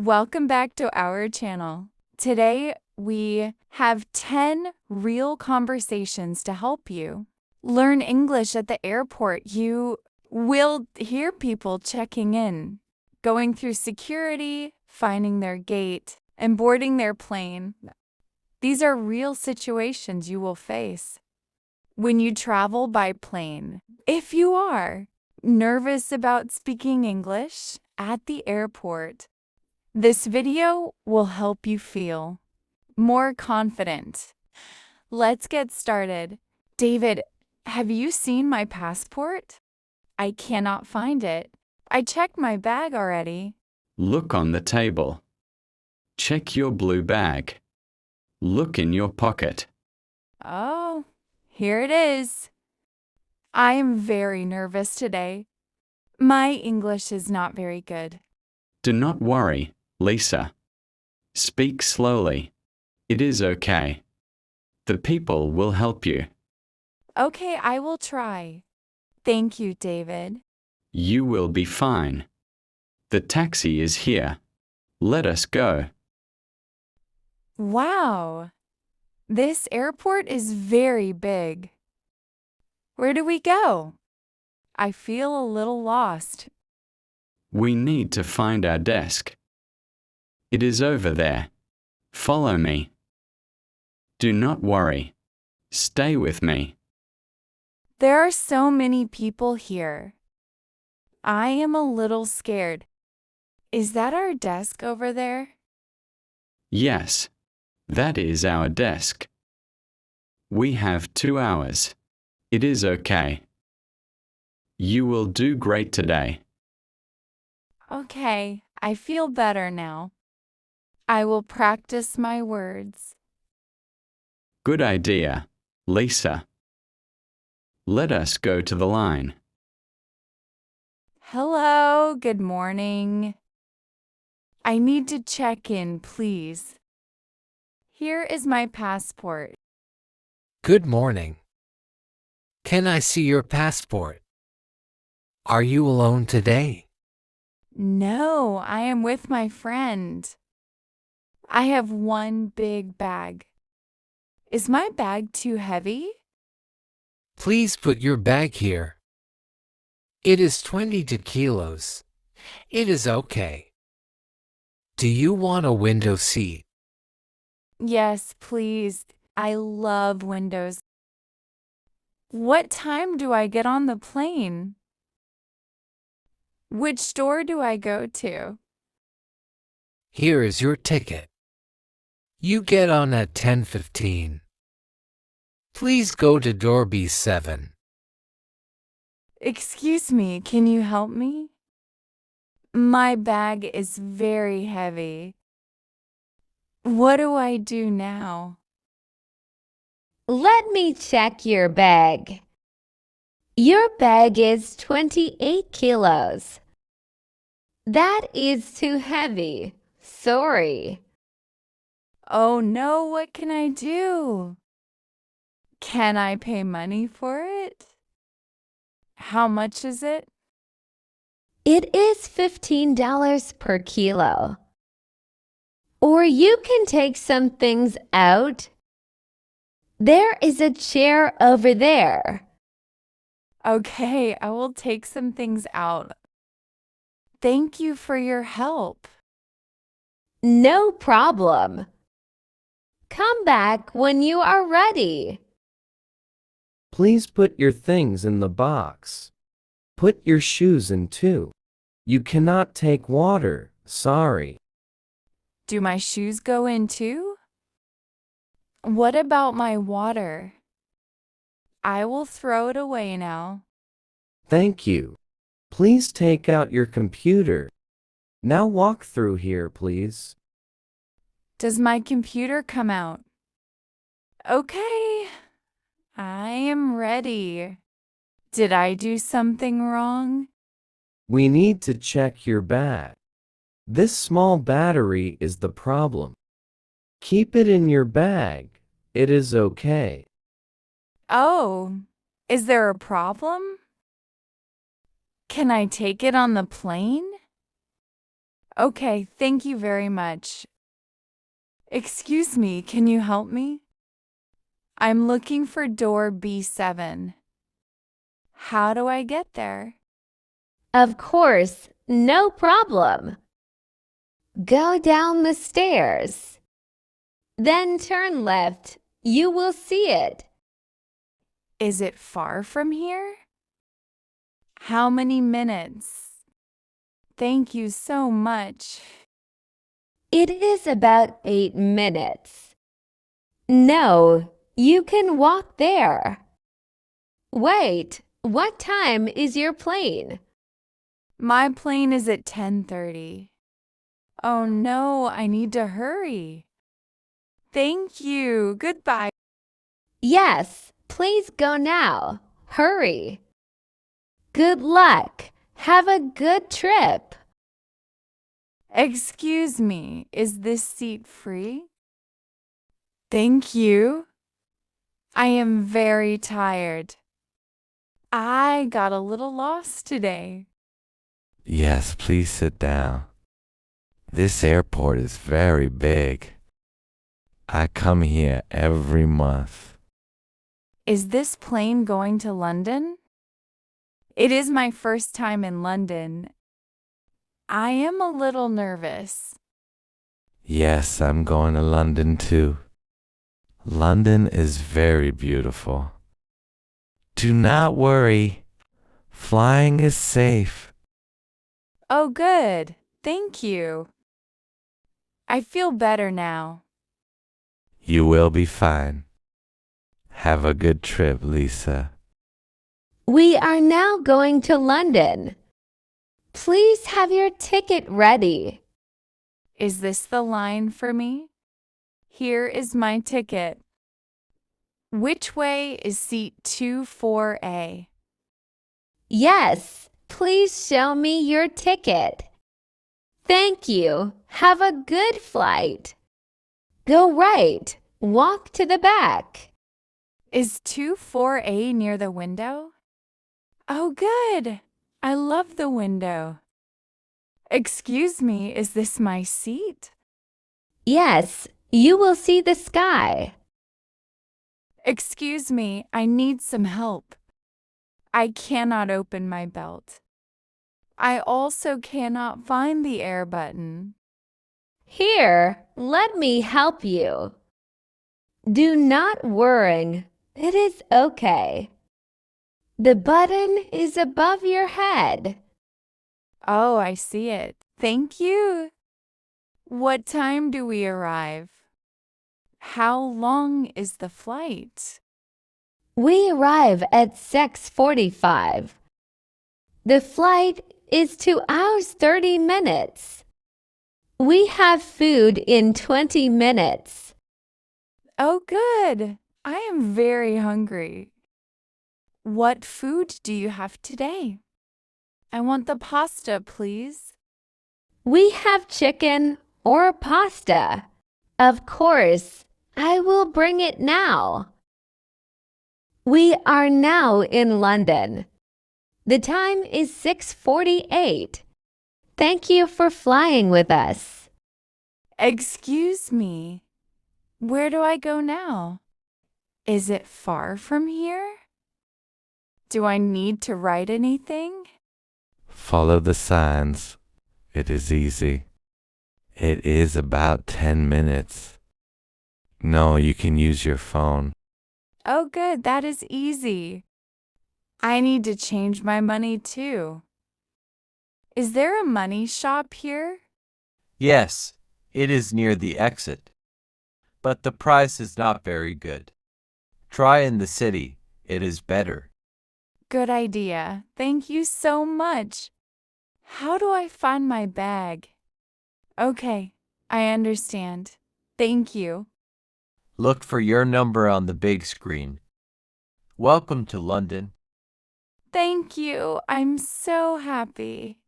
Welcome back to our channel. Today, we have 10 real conversations to help you learn English at the airport. You will hear people checking in, going through security, finding their gate, and boarding their plane. These are real situations you will face when you travel by plane. If you are nervous about speaking English at the airport, this video will help you feel more confident. Let's get started. David, have you seen my passport? I cannot find it. I checked my bag already. Look on the table. Check your blue bag. Look in your pocket. Oh, here it is. I am very nervous today. My English is not very good. Do not worry, Lisa. Speak slowly. It is okay. The people will help you. Okay, I will try. Thank you, David. You will be fine. The taxi is here. Let us go. Wow, this airport is very big. Where do we go? I feel a little lost. We need to find our desk. It is over there. Follow me. Do not worry. Stay with me. There are so many people here. I am a little scared. Is that our desk over there? Yes, that is our desk. We have 2 hours. It is okay. You will do great today. Okay, I feel better now. I will practice my words. Good idea, Lisa. Let us go to the line. Hello, good morning. I need to check in, please. Here is my passport. Good morning. Can I see your passport? Are you alone today? No, I am with my friend. I have one big bag. Is my bag too heavy? Please put your bag here. It is 22 kilos. It is okay. Do you want a window seat? Yes, please. I love windows. What time do I get on the plane? Which store do I go to? Here is your ticket. You get on at 10:15. Please go to door B7. Excuse me, can you help me? My bag is very heavy. What do I do now? Let me check your bag. Your bag is 28 kilos. That is too heavy. Sorry. Oh no, what can I do? Can I pay money for it? How much is it? It is $15 per kilo. Or you can take some things out. There is a chair over there. Okay, I will take some things out. Thank you for your help. No problem. Come back when you are ready. Please put your things in the box. Put your shoes in too. You cannot take water, sorry. Do my shoes go in too? What about my water? I will throw it away now. Thank you. Please take out your computer. Now walk through here, please. Does my computer come out? Okay, I am ready. Did I do something wrong? We need to check your bag. This small battery is the problem. Keep it in your bag. It is okay. Oh, is there a problem? Can I take it on the plane? Okay, thank you very much. Excuse me, can you help me? I'm looking for door B7. How do I get there? Of course, no problem. Go down the stairs. Then turn left. You will see it. Is it far from here? How many minutes? Thank you so much. It is about 8 minutes. No, you can walk there. Wait, what time is your plane? My plane is at 10:30. Oh no, I need to hurry. Thank you. Goodbye. Yes, please go now. Hurry. Good luck. Have a good trip. Excuse me, is this seat free? Thank you. I am very tired. I got a little lost today. Yes, please sit down. This airport is very big. I come here every month. Is this plane going to London? It is my first time in London. I am a little nervous. Yes, I'm going to London too. London is very beautiful. Do not worry. Flying is safe. Oh, good. Thank you. I feel better now. You will be fine. Have a good trip, Lisa. We are now going to London. Please have your ticket ready. Is this the line for me? Here is my ticket. Which way is seat 24A? Yes, please show me your ticket. Thank you. Have a good flight. Go right. Walk to the back. Is 24A near the window? Oh, good. I love the window. Excuse me, is this my seat? Yes, you will see the sky. Excuse me, I need some help. I cannot open my belt. I also cannot find the air button. Here, let me help you. Do not worry. It is okay. The button is above your head. Oh, I see it. Thank you. What time do we arrive? How long is the flight? We arrive at 6:45. The flight is 2 hours 30 minutes. We have food in 20 minutes. Oh, good. I am very hungry. What food do you have today? I want the pasta, please. We have chicken or pasta. Of course, I will bring it now. We are now in London. The time is 6:48. Thank you for flying with us. Excuse me. Where do I go now? Is it far from here? Do I need to write anything? Follow the signs. It is easy. It is about 10 minutes. No, you can use your phone. Oh, good. That is easy. I need to change my money too. Is there a money shop here? Yes, it is near the exit. But the price is not very good. Try in the city, it is better. Good idea. Thank you so much. How do I find my bag? Okay, I understand. Thank you. Look for your number on the big screen. Welcome to London. Thank you. I'm so happy.